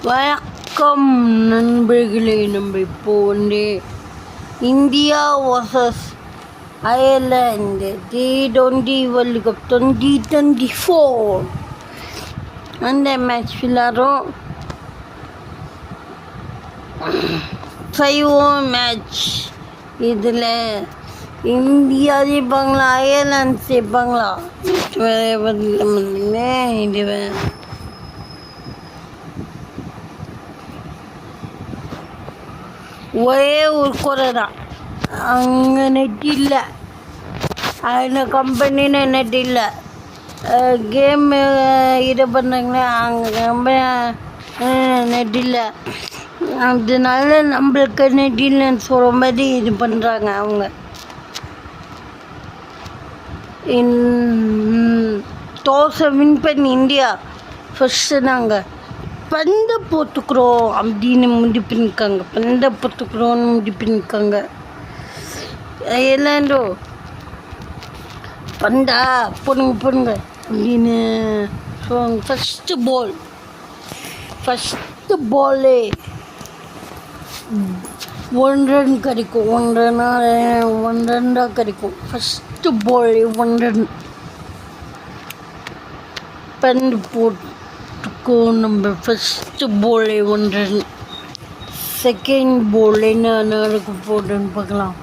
வணக்கம் நண்பர்களே. நம்ம இப்போ India versus Ireland T20 world cup 2024 அந்த மேட்ச் விளாட்றோம். 5 மேட்ச். இதில் இந்தியா ஜெயிப்பாங்களா அயர்லாந்து ஜெயிப்பாங்களா? இது ஒரே ஒரு குறை தான், அங்கே நெட் இல்லை. அந்த கம்பெனின்னு நெட் இல்லை. கேமு இது பண்ணுறாங்களே அங்கே கம்பெனி நெட் இல்லை. அதனால நம்மளுக்கு நெட் இல்லைன்னு சொல்கிற மாதிரி இது பண்ணுறாங்க அவங்க. தோசை வின் பண்ணி இந்தியா ஃபஸ்ட்டு நாங்கள் பந்தை போட்டுக்கிறோம் அப்படின்னு முடிவு பண்ணியிருக்காங்க. பந்தை போட்டுக்கிறோன்னு முடிவு பண்ணியிருக்காங்க. எல்லாண்டோ பந்தா போடுங்க அப்படின்னு சொல்லுவாங்க. ஃபஸ்ட்டு பாலே 1 ரன் கிடைக்கும். 1 ரன் தான் கிடைக்கும். ஃபஸ்ட்டு பாலே 1 ரன் பந்து போட்டுக்கோ. நம்ம ஃபஸ்ட்டு பாலே 1 ரன். செகண்ட் பால் என்ன நடக்க போடுன்னு பார்க்கலாம்.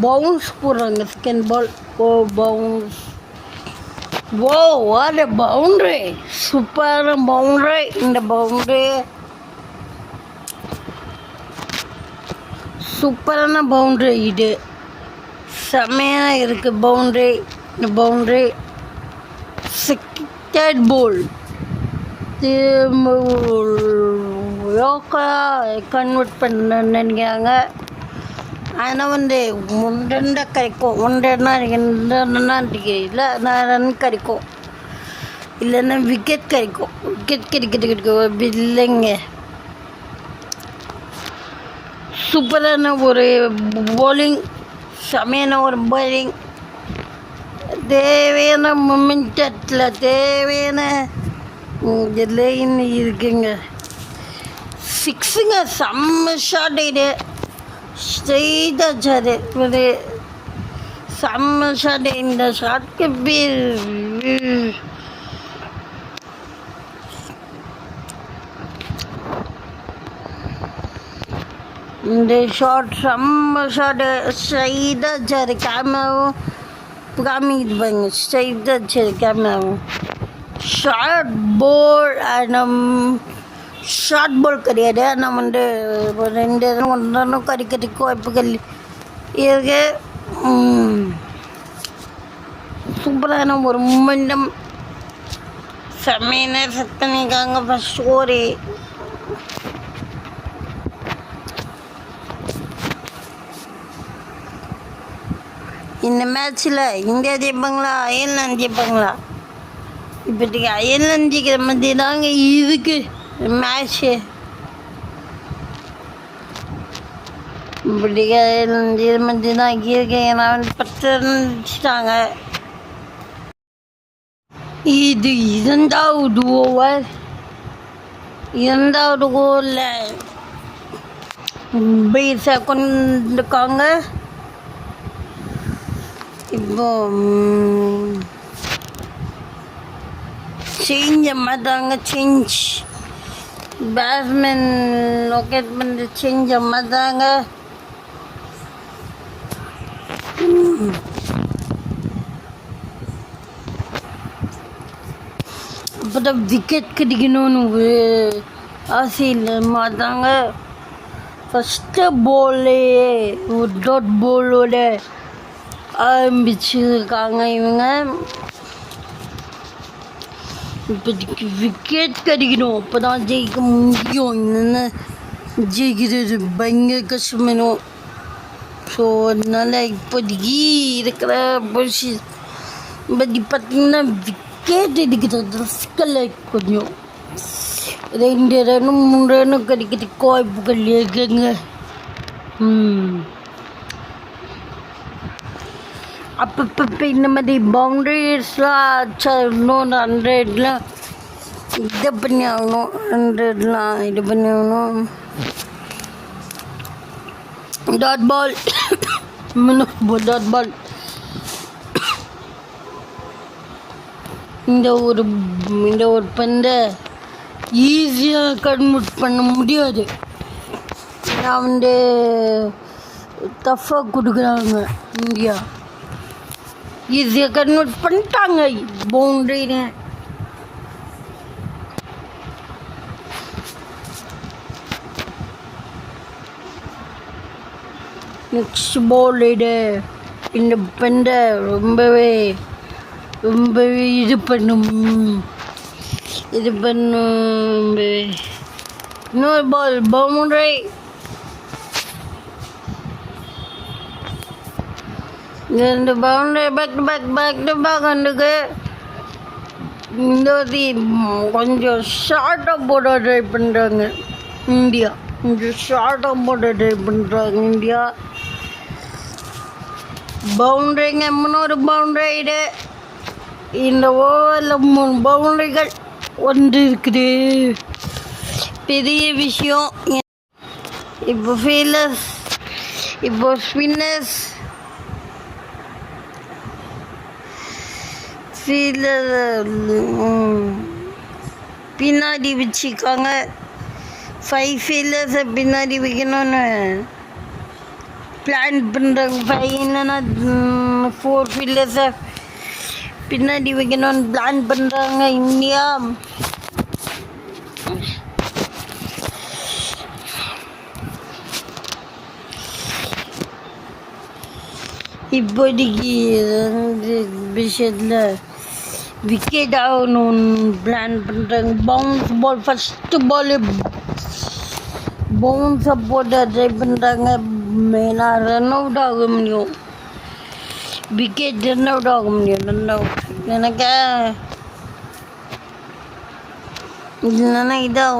பவுன்ஸ் போடுறாங்க. Second ball bounce. What a boundary! சூப்பரான பவுண்ட்ரி. இந்த பவுண்ட்ரி சூப்பரான பவுண்ட்ரி. இது செம்மையாக இருக்குது பவுண்ட்ரி. இந்த பவுண்ட்ரி செகண்ட் பால் கன்வெர்ட் பண்ண நினைக்கிறாங்க. ஆனால் 1 ரன் தான் கிடைக்கும். 1 ரன்னா 2 ரன்னா இல்லை 4 ரன் கிடைக்கும். இல்லைன்னா விக்கெட் கிடைக்கும். விக்கெட் கிடைக்கும் இல்லைங்க. சூப்பரான ஒரு பவுலிங், செமையான ஒரு பவுலிங். தேவையான மொமெண்டத்தில் தேவையான லைன் இருக்குங்க. 6ங்க. செம்ம ஷாட். இது ஸ்ட்ரெயிட்டாக ஒரு செம்ம ஷாட். இந்த ஷாட்க்கு பேர் இந்த ஷாட் செம்ம ஷாட்டு. ஸ்ட்ரெயிட்டாக சரி கேமராவும் காமிக்குது பாருங்க. ஸ்ட்ரெயிட்டாக சரி கேமராவும் ஷார்ட் பால். ஷார்ட் பால் கிடையாது. ஆனால் 2 ரன் 1 ரன்னும் கிடைக்கிறதுக்கு வாய்ப்புகள் இருக்கு. சூப்பரான ஒரு மூமெண்டம். செம்மையான செட் பண்ணியிருக்காங்க ஃபஸ்ட் ஓவரே. இந்த மேட்ச்சில் இந்தியா ஜெயிப்பாங்களா அயர்லாந்து ஜெயிப்பாங்களா? இப்போதைக்கு அயர்லாந்து ஜெயிக்கிற மாதிரி தாங்க இதுக்கு மேட்ச்சு. இப்போதைக்கு அயர்லாந்து ஜெயிக்கிற மாதிரி தான் இருக்கு. ஏன்னா 10 ரன் அடிச்சிட்டாங்க. இது 2வது ஓவர். 2வது ஓவரில் பேஸை கொண்டிருக்காங்க. இப்போ சேஞ்ச் மாட்டாங்க. சேஞ்ச் பேட்ஸ்மேன் லொக்கேட் பண்ணி சேஞ்ச் மாட்டாங்க. அப்போ தான் விக்கெட் கிடைக்கணும்னு ஒரு ஆசையில் மாட்டாங்க. ஃபஸ்ட்டு பால்லே ஒரு டாட் பாலோட ஆரம்பிச்சிருக்காங்க இவங்க. இப்போதைக்கு விக்கெட் கிடைக்கணும். அப்போ தான் ஜெயிக்க முடியும். இல்லைன்னா ஜெயிக்கிறது பயங்கர கஷ்டமாயிடும். ஸோ அதனால் இப்போதைக்கு இருக்கிற பொசிஷன் பற்றி பார்த்திங்கன்னா விக்கெட் எடுக்கிறது சிக்கல் கொஞ்சம். 2 ரன்னும் 3 ரன்னும் கிடைக்கிறதுக்கு வாய்ப்புகள் இருக்குங்க. அப்பப்போ இந்த மாதிரி பவுண்ட்ரிஸ்லாம் 100 100 இதை பண்ணி ஆகணும், 100லாம் இது பண்ணி ஆகணும். Dot ball dot ball. இந்த ஒரு பந்தை ஈஸியாக கன்வெர்ட் பண்ண முடியாது. நான் வந்து டஃப்பாக கொடுக்குறாங்க இந்தியா. ஈஸியாக கன்வெர்ட் பண்ணிட்டாங்க பவுண்டரின்னு. நெக்ஸ்ட் பால் இந்த பந்தை ரொம்பவே இது பண்ணும். இன்னொரு பால் பவுண்டரி. ரெண்டு பவுண்டரி பேக் டு பேக் வந்துக்கு. இந்த கொஞ்சம் ஷார்ட்டாக போட ட்ரை பண்ணுறாங்க இந்தியா. கொஞ்சம் ஷார்ட்டாக போட ட்ரை பண்ணுறாங்க இந்தியா. பவுண்டரிங்க, 3 பவுண்டரி. இந்த ஓவரில் 3 பவுண்டரிகள் இருக்குது. பெரிய விஷயம். இப்போ ஃபீல்டர்ஸ், இப்போ ஸ்பின்னர்ஸ், பின்னாடி வச்சுக்காங்க. 5 ஃபீல்டர்ஸை பின்னாடி வைக்கணும்னு பிளான் பண்ணுறாங்க. 5 இல்லைன்னா 4 ஃபீல்டர்ஸை பின்னாடி வைக்கணும்னு பிளான் பண்ணுறாங்க இந்தியா. இப்போதைக்கு விஷயத்தில் விக்கெட் ஆகணும்னு பிளான் பண்ணுறாங்க. பவுன்ஸ் பால், ஃபஸ்ட்டு பால் பவுன்ஸை போட்டு ட்ரை பண்ணுறாங்க. மெயினாக ரன் அவுட் ஆக முடியும், விக்கெட் ரன் அவுட் ஆக முடியும். ரன் அவுட் எனக்கு இல்லைன்னா இதாக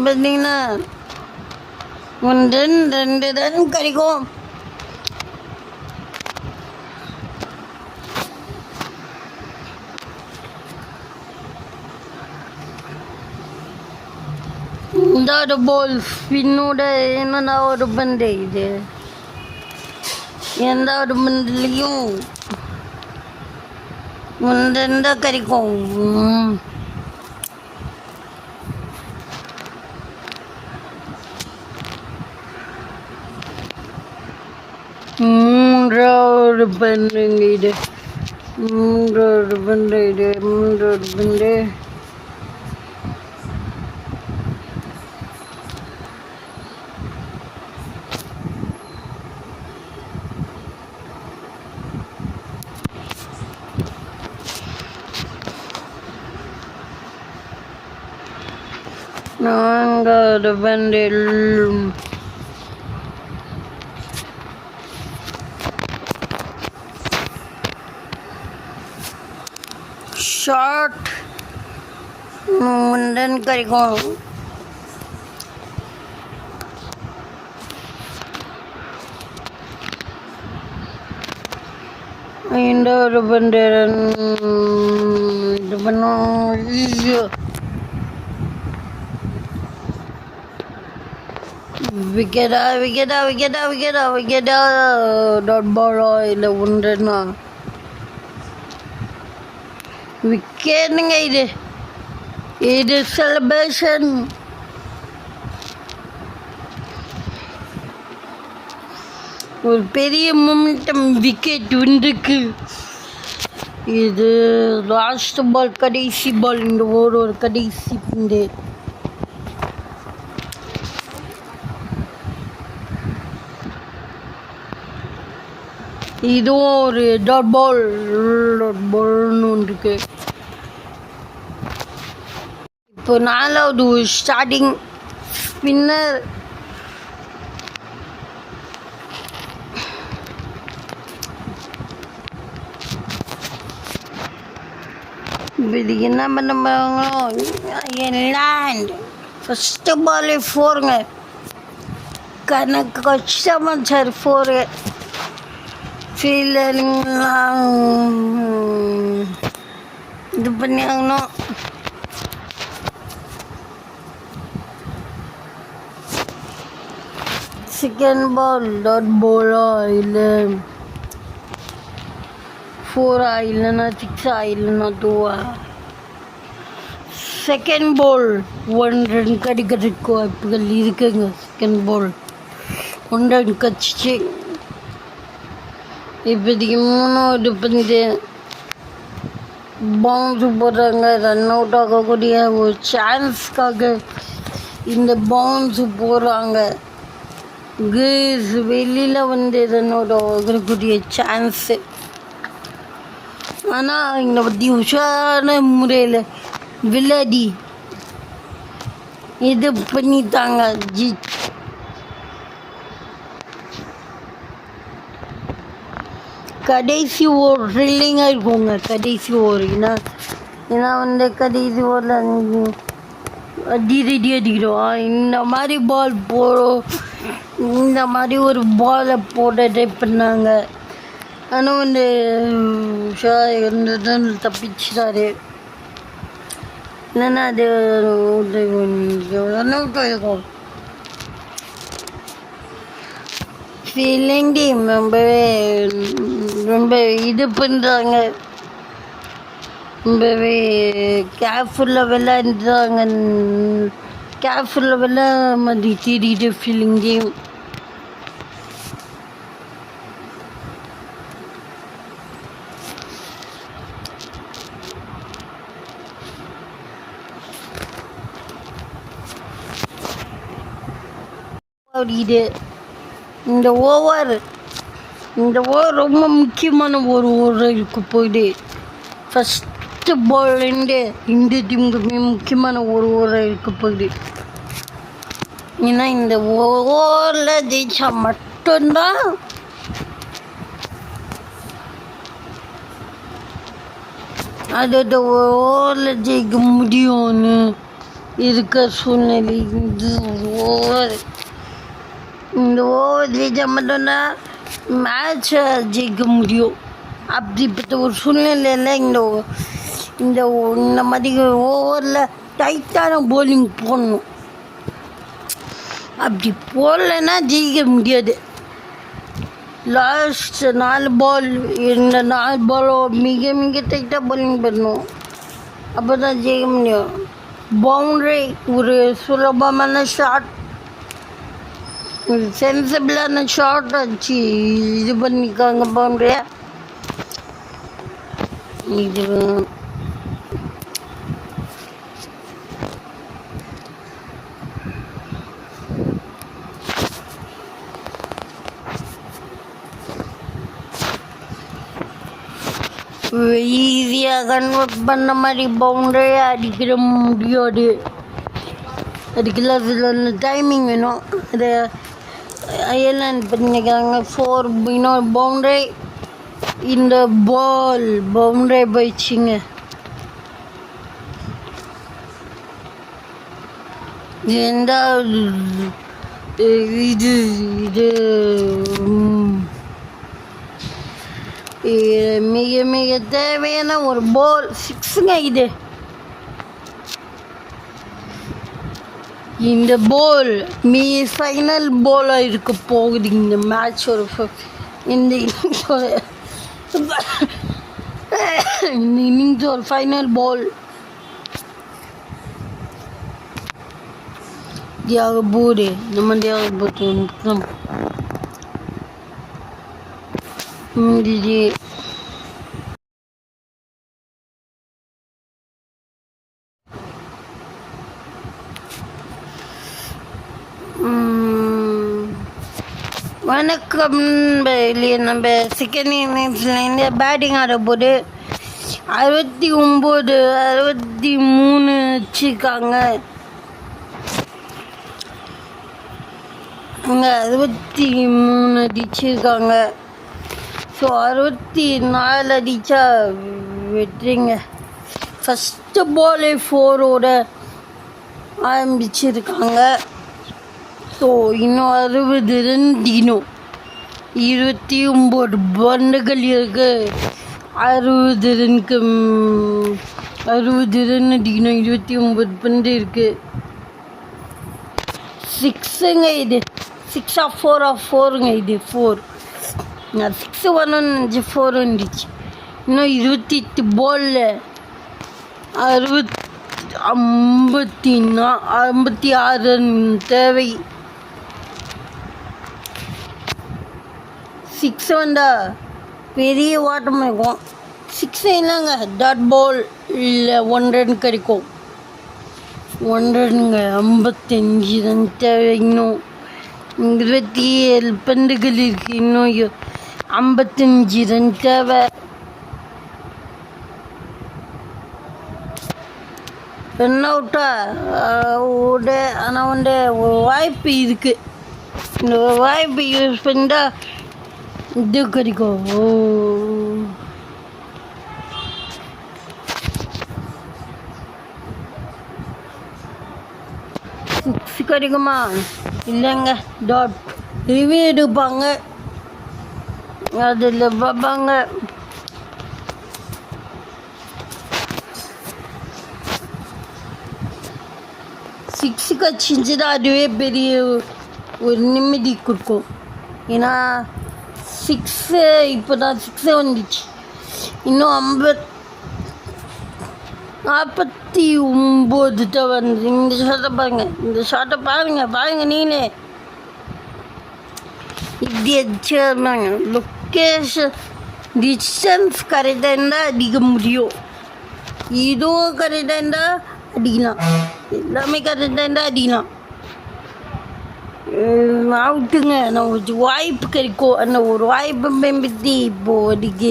பார்த்தீங்கன்னா 1 ரன் 2 ரன் கிடைக்கும். இந்த ஒரு பால் ஸ்பின்னோட என்னன்னா ஒரு பந்து. இது எந்த ஒரு பந்துலையும் 1 ரன் தான் கிடைக்கும். மூன்றாவது பந்துங்க இது. மூன்றாவது பந்து. நான்காவது பந்தில் ஷார்ட் 1 ரன் கிடைக்கும். இந்த ஒரு பந்து ரன் இது பண்ணும். விக்கெட்டா டாட் பாலோ இல்லை 1 ரன்னா விக்கெட்டுங்க. இது செலிப்ரேஷன். ஒரு பெரிய மொமெண்டம் விக்கெட் வந்துருக்கு. இது லாஸ்ட் பால், கடைசி பால். இந்த ஒரு கடைசி பந்து. இதுவும் ஒரு டாட் பால்னு ஒன்று இருக்கு. இப்போ 4வது ஸ்டார்டிங் ஸ்பின்னர். இதுக்கு என்ன பண்ண போகிறாங்களோ. ஃபஸ்ட்டு பாலே 4ங்க. கணக்கு கஷ்டமாக சார் 4. ஃபீல்டருங்களாம் இது பண்ணி ஆகணும். செகண்ட் பால் டாட் போலா இல்லை 4 இல்லைன்னா 6 இல்லைன்னா 2. செகண்ட் பால் 1 ரன் கிடைக்கிறதுக்கு வாய்ப்புகள் இருக்குங்க. செகண்ட் பால் 1 ரன் கட்சிச்சு. இப்போதைக்கு 3வது பந்து பவுன்ஸு போடுறாங்க. ரன் அவுட் ஆகக்கூடிய ஒரு சான்ஸ்க்காக இந்த பவுன்ஸு போடுறாங்க. கேஸ் வெளியில் வந்து ரன் அவுட் ஆகக்கூடிய சான்ஸு. ஆனால் இந்த பற்றி உஷாரான முறையில் விளையாடி இது பண்ணிட்டாங்க. கடைசி ஓவர் த்ரில்லிங்காக இருக்குங்க. கடைசி ஓவர் ஏன்னா வந்து கடைசி ஓவரில் அடிக்கிறோம். இந்த மாதிரி பால் இந்த மாதிரி ஒரு பாலை போட ட்ரை பண்ணாங்க. ஆனால் வந்து இருந்தது தப்பிச்சிட்டாரு. இல்லைன்னா அது ரன் அவுட் ஆகிருக்கும். ஃபீலிங் டீம் ரொம்ப இது பண்ணுறாங்க. ரொம்பவே கேர்ஃபுல்லாக விளையாடுறாங்க. கேர்ஃபுல்லாக மாதிரி தெரியுது ஃபீலிங் டீம். இது இந்த ஓவர் ரொம்ப முக்கியமான ஒரு ஓவராக இருக்க போகுது. ஃபஸ்ட்டு பால்லேருந்து இந்த டீமுக்கு முக்கியமான ஒரு ஓவராக இருக்க போகுது. ஏன்னா இந்த ஓவரில் ஜெயிச்சா மட்டும்தான் அதோட ஓவரில் ஜெயிக்க முடியும்னு இருக்க சூழ்நிலை. இந்த ஓவர் ஜெயிச்சா மட்டும்தான் மேட்சை ஜெயிக்க முடியும். அப்படிப்பட்ட ஒரு சூழ்நிலையில் இந்த மாதிரி ஓவரில் டைட்டான போலிங் போடணும். அப்படி போடலைன்னா ஜெயிக்க முடியாது. லாஸ்ட் 4 பால் இந்த 4 பாலும் மிக டைட்டாக போலிங் பண்ணணும். அப்போ தான் ஜெயிக்க முடியும். பவுண்ட்ரி ஒரு சுலபமான ஷாட், சென்சிபிளான ஷார்ட் வச்சு இது பண்ணிக்காங்க பவுண்ட்ரியா. இது ஈஸியாக கன்வெர்ட் பண்ண மாதிரி பவுண்டரியை அடிக்கிற முடியாது. அதுக்கெல்லாம் சில டைமிங் வேணும். அதை எல்லாம் பண்ணிக்கிறாங்க. 4 பவுண்டரி இந்த பால் பவுண்டரி போயிடுச்சிங்க. இது மிக தேவையான ஒரு பால். 6ங்க இது. இந்த பால் ஃபைனல் பாலாக இருக்க போகுது இந்த மேட்ச். இந்த இன்னிங்ஸ் ஒரு ஃபைனல் பால். தியாகபூர் நம்ம தியாகபூர் முடிஞ்சு. வணக்கம். இல்லையே நம்ம செகண்ட் இன்னிங்ஸ்லேருந்து பேட்டிங் ஆட போது 69 63 வச்சுருக்காங்க. அங்கே 63 அடிச்சிருக்காங்க. ஸோ 64 அடித்தா வெட்டுறீங்க. ஃபஸ்ட்டு பாலே 4ஓட ஆரம்பிச்சிருக்காங்க. ஸோ இன்னும் 60 ரன் தீனும். 29 பந்துகள் இருக்கு. 60 ரனுக்கு 60 ரன் அடிக்கணும். 29 பந்து இருக்கு. சிக்ஸுங்க இது. 6 4 4ங்க இது 4. நான் 6 வரணும்னு நினச்சி 4 வந்துச்சு. இன்னும் 28 பாலில் 56 ரன் தேவை. 6 வந்தா பெரிய ஓட்டம் இருக்கும். 6 இல்லைங்க, டாட் பால் இல்லை 1 ரன் கிடைக்கும். 1 ரன்ங்க 55 ரன் தேவை. இன்னும் 27 பந்துகள் இருக்கு. இன்னும் 55 ரன் தேவை. ரன் அவுட்டா ஆனால் வந்து ஒரு வாய்ப்பு இருக்குது. இந்த வாய்ப்பு யூஸ் பண்ணிட்டா இது கிடைக்கும். சிக்ஸ் கிடைக்குமா? இல்லைங்க, டாட் ரிவ்யூ எடுப்பாங்க, அதில் பார்ப்பாங்க. சிக்ஸு கட்சிச்சுன்னா அதுவே பெரிய ஒரு நிம்மதி கொடுக்கும். ஏன்னா 6 இப்போ தான் 6 வந்துச்சு. இன்னும் 49 தான் வந்து. இந்த ஷாட்டை பாருங்க நீங்களே. இப்படி அடிச்சாங்க. லொக்கேஷன் டிஸ்டன்ஸ் கரெக்டாக இருந்தால் அடிக்க முடியும். இதுவும் கரெக்டாக இருந்தால் அடிக்கலாம். எல்லாமே கரெக்டாக இருந்தால் அடிக்கலாம். அவுட்டுங்க. நான் வாய்ப்பு கிடைக்கும். அந்த ஒரு வாய்ப்பை மேம்படுத்தி இப்போது அடிக்க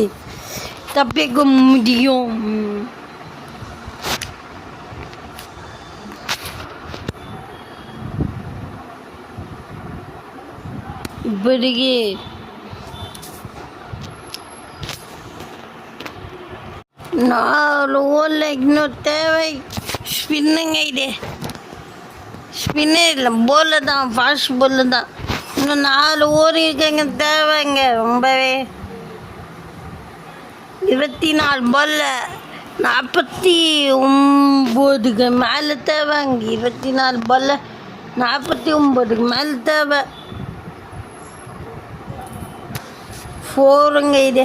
தப்பிக்க முடியும். இப்போதைக்கு 4 ஓவரில் இன்னும் தேவை. ஸ்பின்னுங்க இது. ஸ்பின்னே இல்லை, போலில் தான், ஃபாஸ்ட் போலில் தான். இன்னும் 4 ஓவர் இருக்காங்க தேவைங்க. ரொம்பவே 24 பாலில் 49க்கு மேலே தேவைங்க. 24 பாலில் 49க்கு மேலே தேவை. 4ங்க இது.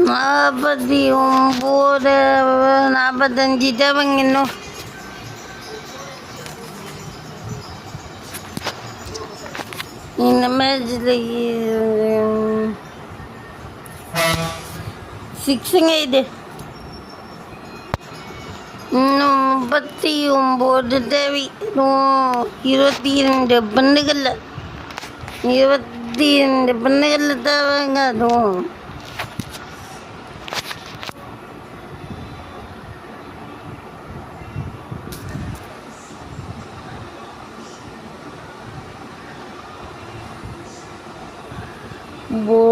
நாற்பத்தி 45 தேவைங்க. இன்னும் இந்த மேட்சில் 6ங்க இது. இன்னும் 39 தேவை. இன்னும் 22 பந்துகளில் 22 பந்துகளில் தேவைங்க. அதுவும்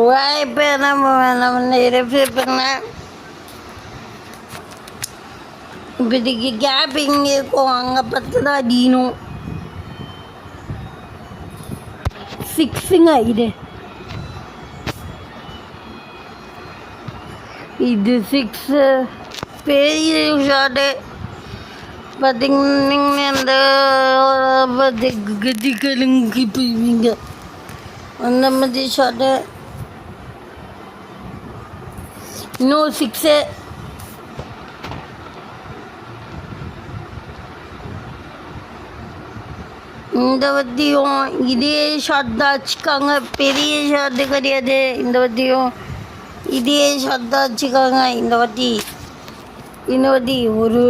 வாய்ப்பு நம்ம ரெஃபர் பண்ணேன். இப்போதைக்கு கேப் இங்கே இருக்கும், அங்கே 10 தான் அடிக்கணும். 6ங்க இது. இது 6 பெரிய ஷாட்டு. பார்த்தீங்கன்னா அந்த கதி கலுங்கி போய்வீங்க அந்த மாதிரி ஷாட்டு. இன்னும் 6. இந்த வத்தியும் இதே ஷாட் தான் வச்சுக்காங்க. பெரிய ஷாட்டு கிடையாது. இந்த வத்தியும் இதே ஷாட் தான் வச்சுக்காங்க. இந்த வாட்டி ஒரு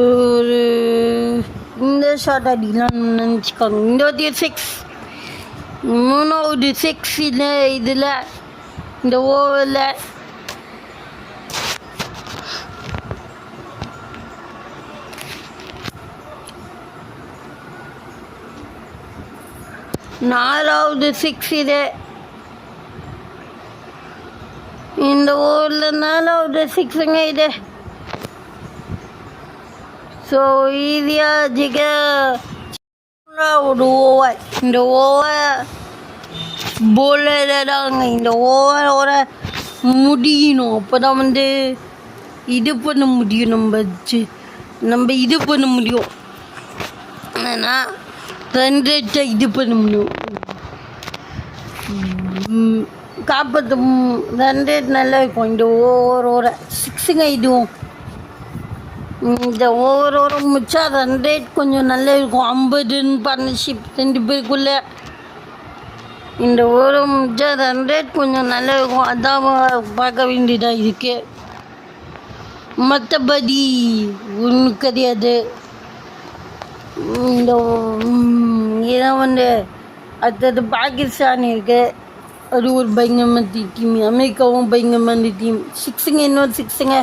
இந்த ஷாட் அடிக்கலாம்னு நினச்சிக்காங்க. இந்த வாட்டி 6. 3வது 6 இல்லை இதில் இந்த ஓவரில். நாலாவது 6 இது. இந்த ஓவரில் 4வது 6ங்க இது. ஸோ ஈஸியாக ஒரு ஓவர். இந்த ஓவர் போலதாங்க இந்த ஓவர முடியணும். அப்போ தான் வந்து இது பண்ண முடியும். நம்ம இது பண்ண முடியும். ஆனால் ரன் ரேட்டை இது பண்ண முடியும். காப்பாற்ற ரன் ரேட் நல்லா இருக்கும். இந்த ஓவரோட சிக்ஸுங்க இதுவும். இந்த ஓவரோட முடிச்சா ரன் ரேட் கொஞ்சம் நல்லா இருக்கும். 50 பார்ட்னர்ஷிப் 2 பேருக்குள்ளே இந்த ஓவரை முடிச்சா ரன் ரேட் கொஞ்சம் நல்லா இருக்கும். அதான் பார்க்க வேண்டியதாக இருக்கு. மற்றபடி ஒன்றும் கிடையாது. இந்த இதான் வந்து அடுத்தது பாகிஸ்தான் இருக்கு. அது ஒரு பயங்கரமான டீம். அமெரிக்காவும் பயங்கரமான டீம். சிக்ஸுங்க இன்னொரு சிக்ஸுங்க.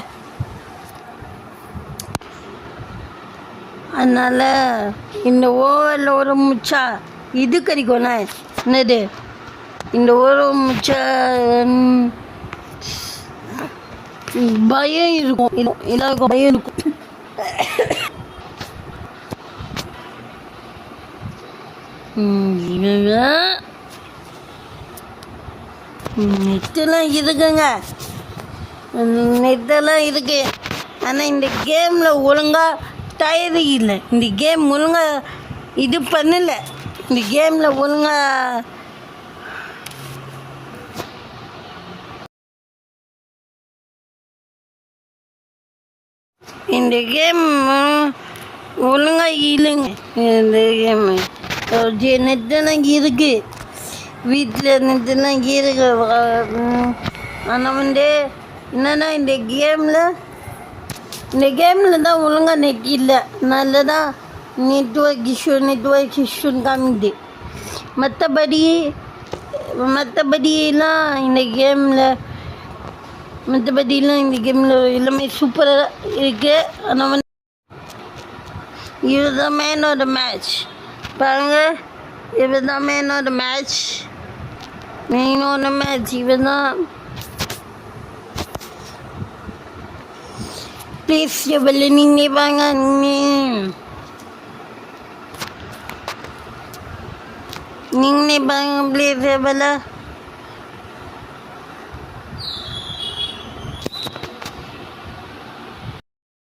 அதனால் இந்த ஓவரில் ஒரு முச்சா இது கிடைக்கும்ண்ணே. என்னது இந்த ஓவர் முச்சா பயம் இருக்கும். எல்லாருக்கும் பயம் இருக்கும். நெட்டெல்லாம் இருக்குங்க. நெட்டெல்லாம் இருக்கு. ஆனால் இந்த கேமில் ஒழுங்காக டயரு இல்லை. இந்த கேம் ஒழுங்காக இது பண்ணலை. இந்த கேமில் ஒழுங்காக இந்த கேம் ஒழுங்காக இல்லைங்க. இந்த கேமு நெட்டெல்லாம் இருக்கு. வீட்டில் நெட்டெல்லாம் இருக்கு. ஆனால் வந்து என்னென்னா இந்த கேமில் தான் ஒழுங்காக நெட் இல்லை. நல்லதான் நெட்ஒர்க் இஷ்யூன்னு காமிக்குது. மற்றபடியெல்லாம் இந்த கேமில் எல்லாமே சூப்பராக இருக்குது. ஆனால் வந்து இவர் தான் மேனோட மேட்ச். பாருங்கள், இவர் தான் மேனோட மேட்ச். இவர் தான். ப்ளீஸ் எவ்வளோ நீங்கள் வாங்க. நீங்களே பாருங்க ப்ளீஸ் எவ்வளோ